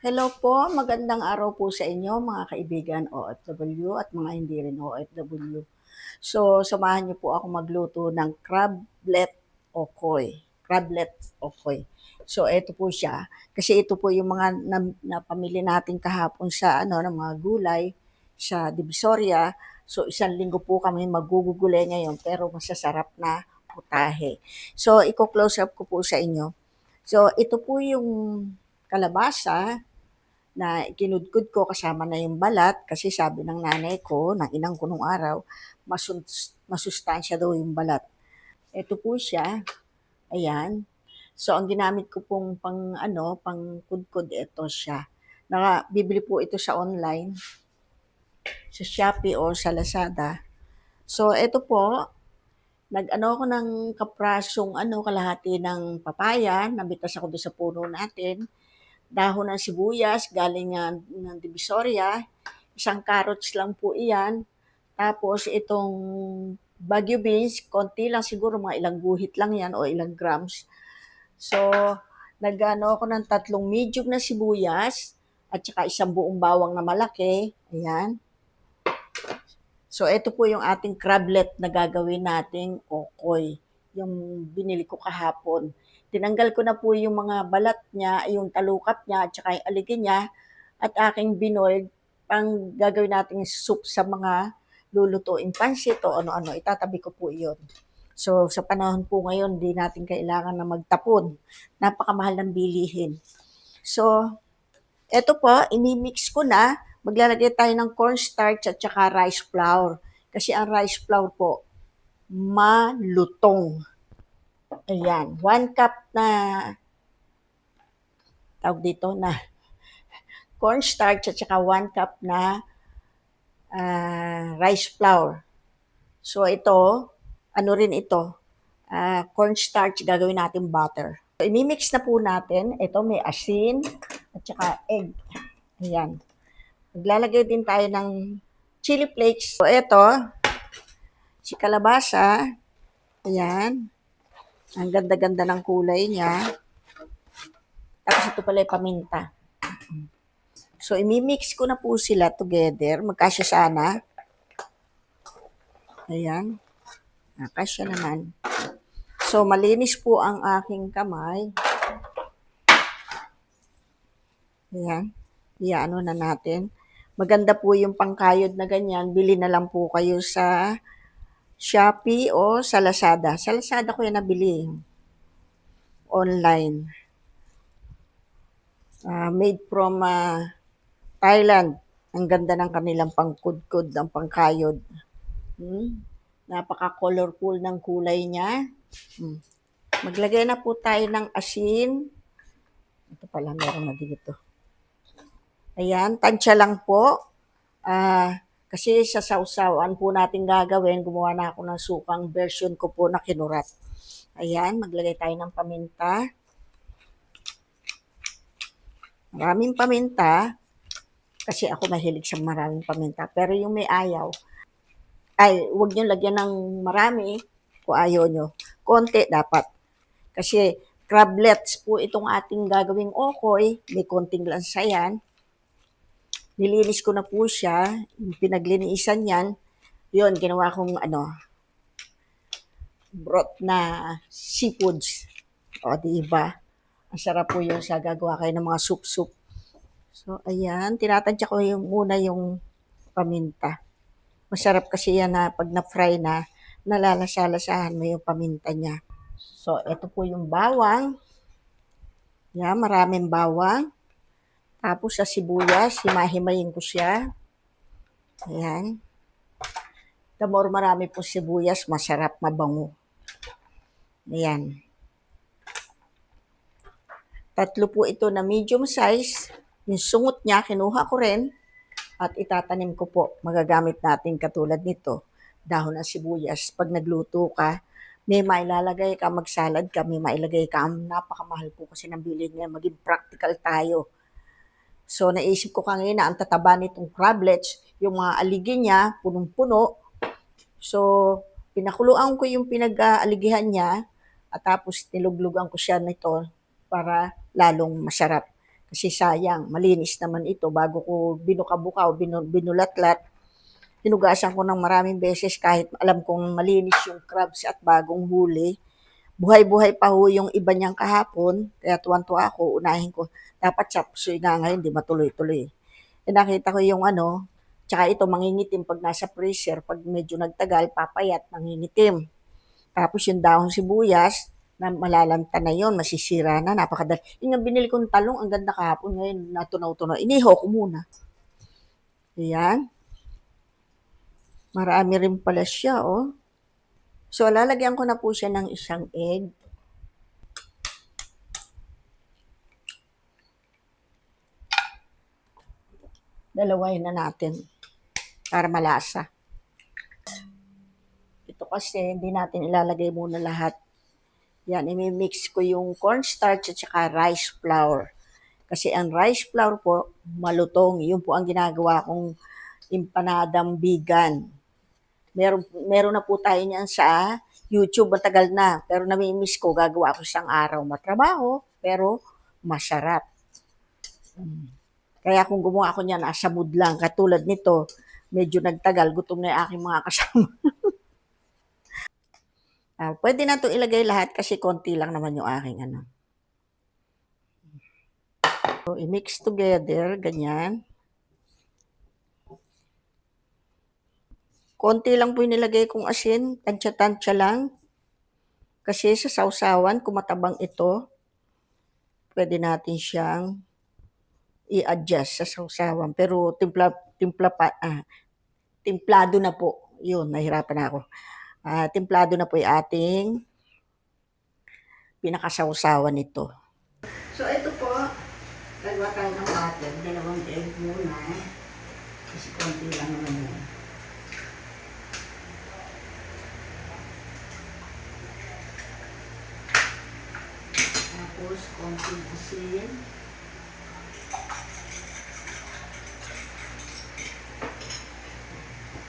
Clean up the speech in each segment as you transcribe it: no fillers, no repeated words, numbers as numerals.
Hello po, magandang araw po sa inyo mga kaibigan OFW at mga hindi rin OFW. So, samahan niyo po ako magluto ng crablet okoy. Crablet okoy. So, ito po siya. Kasi ito po yung mga napamili natin kahapon sa ng mga gulay sa Divisoria. So, isang linggo po kami magugugulay ngayon pero masasarap na putahe. So, i-close up ko po sa inyo. So, ito po yung kalabasa na kinudkod ko kasama na yung balat kasi sabi ng nanay ko, ng inang ko nung araw, masustansya daw yung balat. Ito po siya, ayan. So, ang ginamit ko pong pang kudkod, ito siya. Bibili po ito sa online, sa Shopee o sa Lazada. So, ito po, nag-ano ako ng kaprasong kalahati ng papaya, nabitas ako doon sa puno natin, dahon ng sibuyas, galing ng Divisoria, isang carrots lang po iyan, tapos itong Baguio beans, konti lang siguro, mga ilang guhit lang yan o ilang grams. So, nag-ano ako ng 3 medium na sibuyas, at saka isang buong bawang na malaki, ayan. So, ito po yung ating crablet na gagawin nating okoy, yung binili ko kahapon. Tinanggal ko na po yung mga balat niya, yung talukat niya, at saka yung aligin niya, at aking binold pang gagawin nating soup sa mga lulutuing pansit o ano-ano. Itatabi ko po iyon. So, sa panahon po ngayon, di natin kailangan na magtapon. Napakamahal ng bilihin. So, eto po, imimix ko na. Maglalagay tayo ng cornstarch at saka rice flour. Kasi ang rice flour po, malutong. Ayan, 1 cup na tawag dito na cornstarch at saka 1 cup na rice flour. So ito, ano rin ito, cornstarch, gagawin natin butter. So, imimix na po natin. Ito may asin at saka egg. Ayan. Maglalagay din tayo ng chili flakes. So ito, si kalabasa. Ayan. Ang ganda-ganda ng kulay niya. Tapos ito pala yung paminta. So, imimix ko na po sila together. Magkasya sana. Ayan. Nakasya naman. So, malinis po ang aking kamay. Ayan. Iyaano na natin. Maganda po yung pangkayod na ganyan. Bili na lang po kayo sa Shopee o sa Lazada. Sa Lazada ko yan nabili. Online. Made from Thailand. Ang ganda ng kanilang pangkudkod, ang pangkayod. Napaka-colorful ng kulay niya. Maglagay na po tayo ng asin. Ito pala, meron na dito. Ayan, tansya lang po. Kasi sa sausawan po natin gagawin, gumawa na ako ng sukang version ko po na kinurat. Ayan, maglagay tayo ng paminta. Maraming paminta. Kasi ako mahilig sa maraming paminta. Pero yung may ayaw, huwag nyo lagyan ng marami kung ayaw nyo. Konti dapat. Kasi crablets po itong ating gagawing okoy. May konting lansa yan. Nilinis ko na po siya. Yung pinaglinisan yan. Yun, ginawa kong broth na seafoods. O, diba? Ang sarap po yun sa gagawa kayo ng mga soup-soup. So, ayan. Tinatansya ko muna yung paminta. Masarap kasi yan na pag na-fry na, nalalasa-lasahan mo yung paminta niya. So, ito po yung bawang. Yan, maraming bawang. Tapos sa sibuyas, himahimayin ko siya. Ayan. The more marami po sibuyas, masarap, mabango. Ayan. 3 po ito na medium size. Yung sungot niya, kinuha ko rin. At itatanim ko po. Magagamit natin katulad nito. Dahon ng sibuyas. Pag nagluto ka, may mailalagay ka, magsalad ka, may mailagay ka. Napakamahal po kasi ng bilhin niya. Maging practical tayo. So, naisip ko kanina, ang tataba nitong crablets, yung mga aligi niya, punong-puno. So, pinakuluan ko yung pinag-aaligihan niya, at tapos niluglugan ko siya nito para lalong masarap. Kasi sayang, malinis naman ito bago ko binuka-buka o binulatlat. Hinugasan ko ng maraming beses kahit alam kong malinis yung crabs at bagong huli. Buhay-buhay pa ho yung iba niyang kahapon, kaya tuwan-tuwa ako, unahin ko. Dapat chopsuey nga ngayon, di matuloy-tuloy. Eh, nakita ko yung ano, tsaka ito mangingitim pag nasa freezer, pag medyo nagtagal, papayat, mangingitim. Tapos yung dahong sibuyas, na malalanta na yon, masisira na, napakadali. Yun yung binili kong talong, ang ganda kahapon, ngayon natunaw-tunaw. Inihaw ko muna. Ayan, marami rin pala siya, oh. So, lalagyan ko na po siya ng isang egg. Dalawahin na natin para malasa. Ito kasi hindi natin ilalagay muna lahat. Yan, imi-mix ko yung cornstarch at saka rice flour. Kasi ang rice flour po, malutong. Yun po ang ginagawa kong empanadang vegan. Meron na po tayo niyan sa YouTube, matagal na. Pero nami-miss ko, gagawa ko isang araw. Matrabaho, pero masarap. Kaya kung gumawa ako niyan, nasa mood lang. Katulad nito, medyo nagtagal, gutom na yung aking mga kasama. Pwede na ito ilagay lahat kasi konti lang naman yung aking ano. So, i-mix together, ganyan. Konti lang po yung nilagay kong asin, tansya-tansya lang. Kasi sa sausawan, kung matabang ito, pwede natin siyang i-adjust sa sausawan. Pero timplado na po. Yun, nahirapan na ako. Timplado na po yung ating pinakasausawan nito. So, ito po, gagawa tayo ng butter. 2 egg muna. Kasi konti lang naman yun. Tapos, konting asin.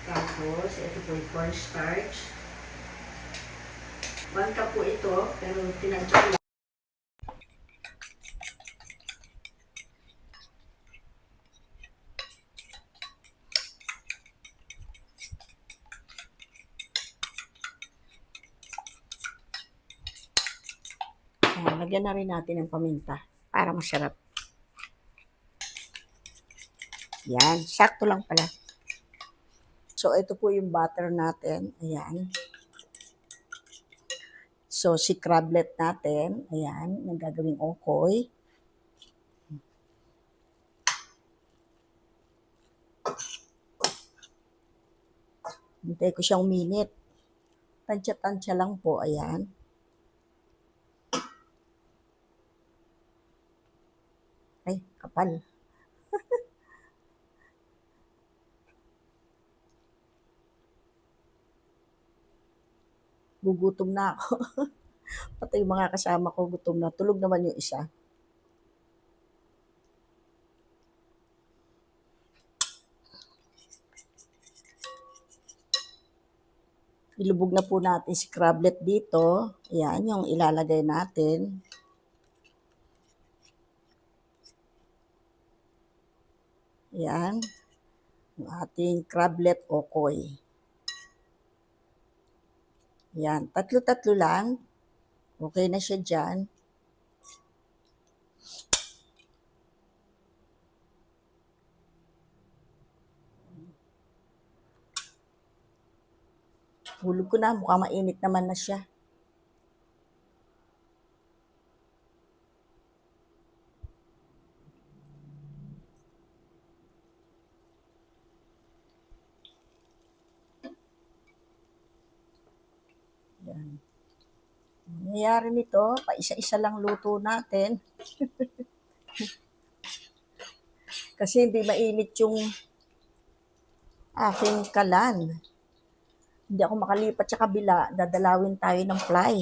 Tapos, ito po yung cornstarch. 1 cup po ito, pero tinansya ko lang. Lagyan na rin natin ng paminta para masarap. Yan, sakto lang pala. So, ito po yung butter natin. Ayan. So, si crablet natin. Ayan, yung gagawing okoy. Hintay ko siyang uminit. Tansya-tansya lang po. Ayan. Ay, kapal. Gugutom na ako. Pati yung mga kasama ko gutom na. Tulog naman yung isa. Ilubog na po natin si crablet dito. Ayan, yung ilalagay natin. Ayan, yung ating crablet okoy. Ayan, tatlo-tatlo lang. Okay na siya dyan. Hulog ko na, mukhang mainit naman na siya. Yan. Nangyayari nito, pa-isa-isa lang luto natin. Kasi hindi mainit yung aking kalan. Hindi ako makalipat sa kabila, dadalawin tayo ng fly.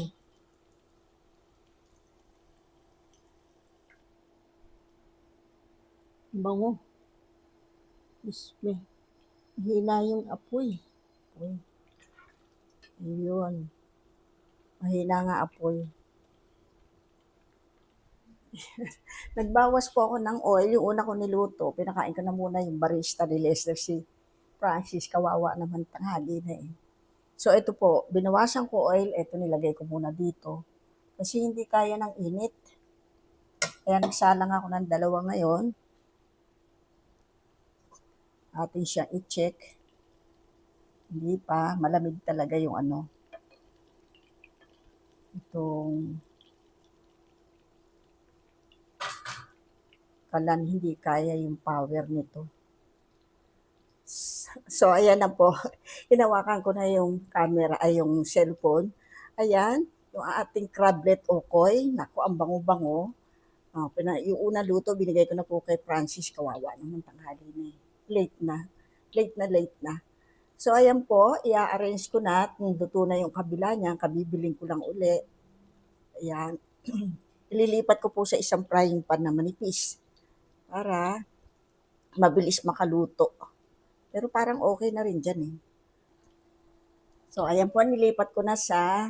Bango. Bisme. Hina yung apoy. Ayun. Mahina nga apoy. Nagbawas po ako ng oil, yung una ko niluto, pinakain ko na muna yung barista ni Lester, si Francis, kawawa naman tanghali na eh. So ito po, binawasan ko oil, ito nilagay ko muna dito. Kasi hindi kaya ng init. Kaya nagsalang ako ng dalawa ngayon. Atin siyang i-check. Hindi pa, malamig talaga yung ano. Itong kalan, hindi kaya yung power nito. So, ayan na po. Hinawakan ko na yung camera, ay yung cellphone. Ayan, yung ating crablet okoy. Naku, ang bango-bango. Yung unang luto, binigay ko na po kay Francis. Kawawa naman tanghali na eh. Late na. Late na, late na. So, ayan po, i-arrange ko na. Kung luto na yung kabila niya, kabibiling ko lang uli. Ayan. Ililipat ko po sa isang frying pan na manipis para mabilis makaluto. Pero parang okay na rin dyan eh. So, ayan po, nilipat ko na sa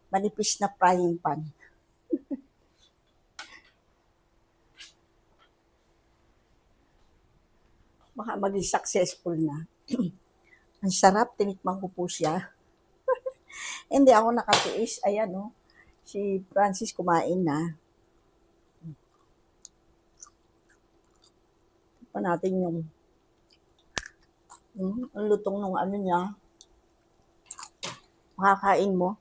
manipis na frying pan. Baka maging successful na. Ang sarap, tinikman ko po siya. Hindi ako nakatiis. Ayan, oh. Si Francis kumain na. Pa natin ang lutong nung ano niya. Makakain mo.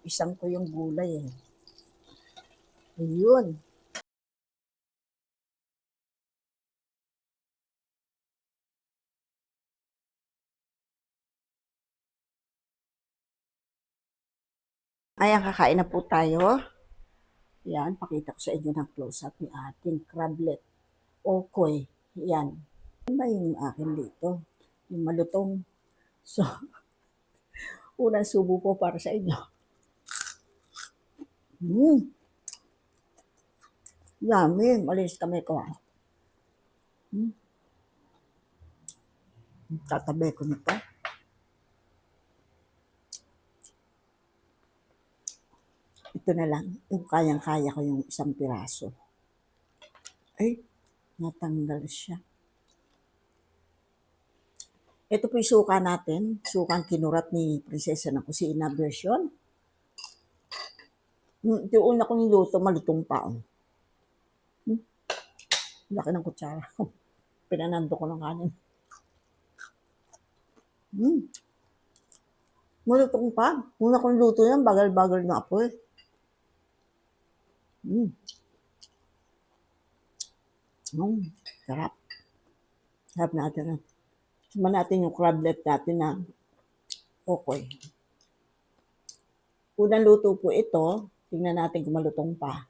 Isang ko yung gulay eh. Ayun. Ayan, kakain na po tayo. Yan, pakita ko sa inyo ng close-up ni ating crablet. Okoy. Yan. Yan ba yung akin dito? Yung malutong. So, unang subo po para sa inyo. Yummy. Malis kami ko. Mm, tatabi ko nito. Ito na lang. Kung kayang-kaya ko yung isang piraso. Ay, natanggal siya. Ito po yung suka natin. Sukang kinurat ni Prinsesa ng Kusina version. Yung una kong niluto, malutong pa. Laki ng kutsara. Pinanando ko ng kanin. Malutong pa. Una kong luto yan, bagal-bagal na apoy. Sarap. Sarap natin. Suma natin yung crablet natin na okoy. Unang luto po ito. Tingnan natin kung malutong pa.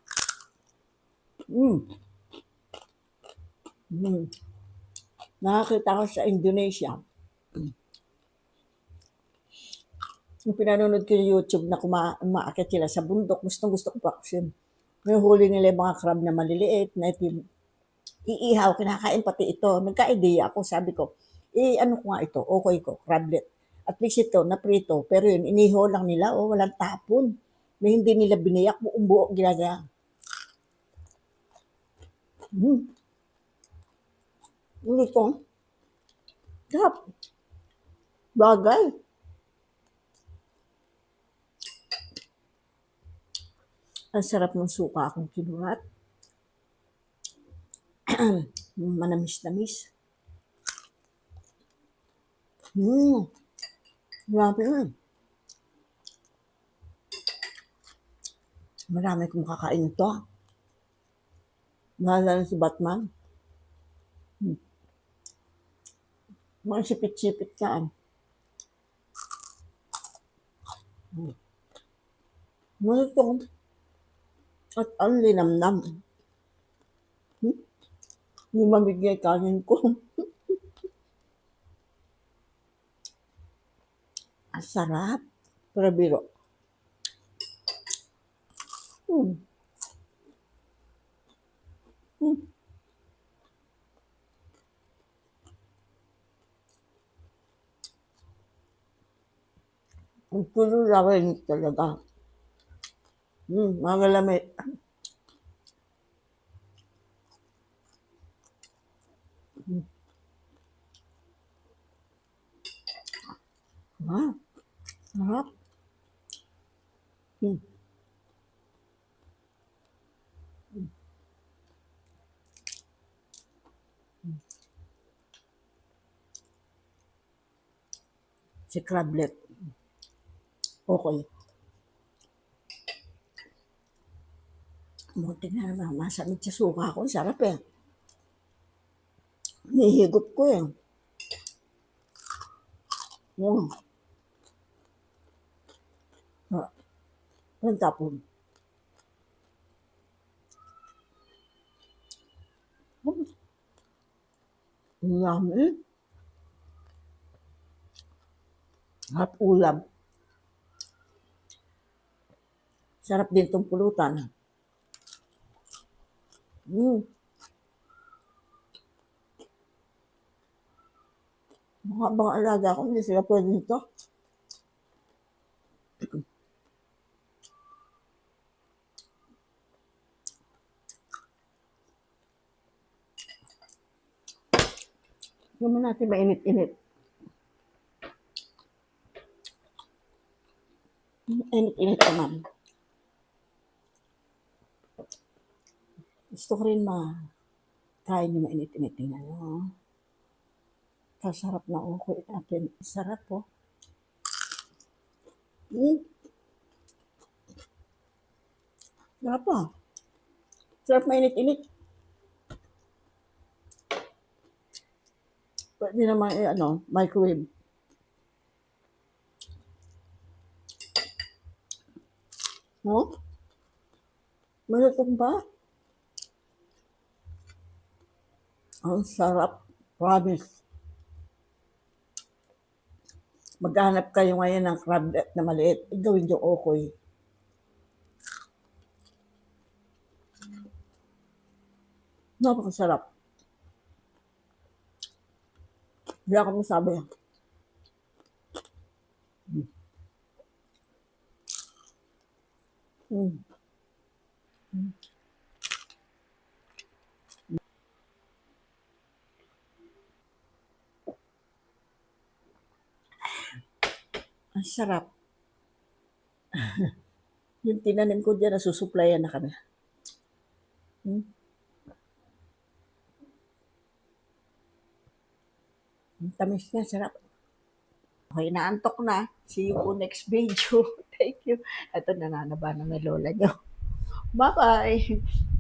Nakakita ko sa Indonesia. Yung pinanonood ko yung YouTube na umaakit sila sa bundok, gustong-gusto ko pa kasi may huli nila yung mga crab na maliliit na iihaw, kinakain pati ito. Nagka-idea ako, sabi ko, ano ko nga ito, okay ko, crablet. At least ito, naprito, pero yun, inihaw lang nila, walang tapon. May hindi nila biniyak, buong buo ginagaya. Hindi ko, sarap, bagay. Ang sarap ng suka akong kinurat. Manamis-namis. Grabe yun. Marami kong kakain ito. Mahal na si Batman. Mga sipit-sipit ka. Malutong at ang linamnam. Yung mamigay kanin ko. Ang sarap. Pero biro. Ang tululawan talaga. Mga lamig. Ah, sarap. Hmm, si crablet. Okay. Buti nga naman, masamig sa suka ko. Sarap eh. Nihigop ko eh. Mm. Ah, ang tapon. Yummy. At ulam. Sarap din tong pulutan. Mm. Mga bang alaga ko, hindi sila pwede nito. Hindi mo natin mainit-init. Init-init naman. Gusto ko rin kain yung mainit-init. Tingnan nyo. Kasarap na ukoy natin. Sarap po. Mm. Sarap po. Sarap mainit-init. Pwede naman microwave. No? Malutong ba? Ang sarap. Promise. Maghanap kayo ngayon ng crablet na maliit. Gawin yung okoy. Napakasarap. Hindi ako masabi. Mm. Ang sarap. Yung tinanim ko dyan, nasusuplayan na kami. Mm. Ang tamis niya, sarap. Okay, naantok na. See you po next video. Thank you. Ito, nananaba na may lola nyo. Bye-bye.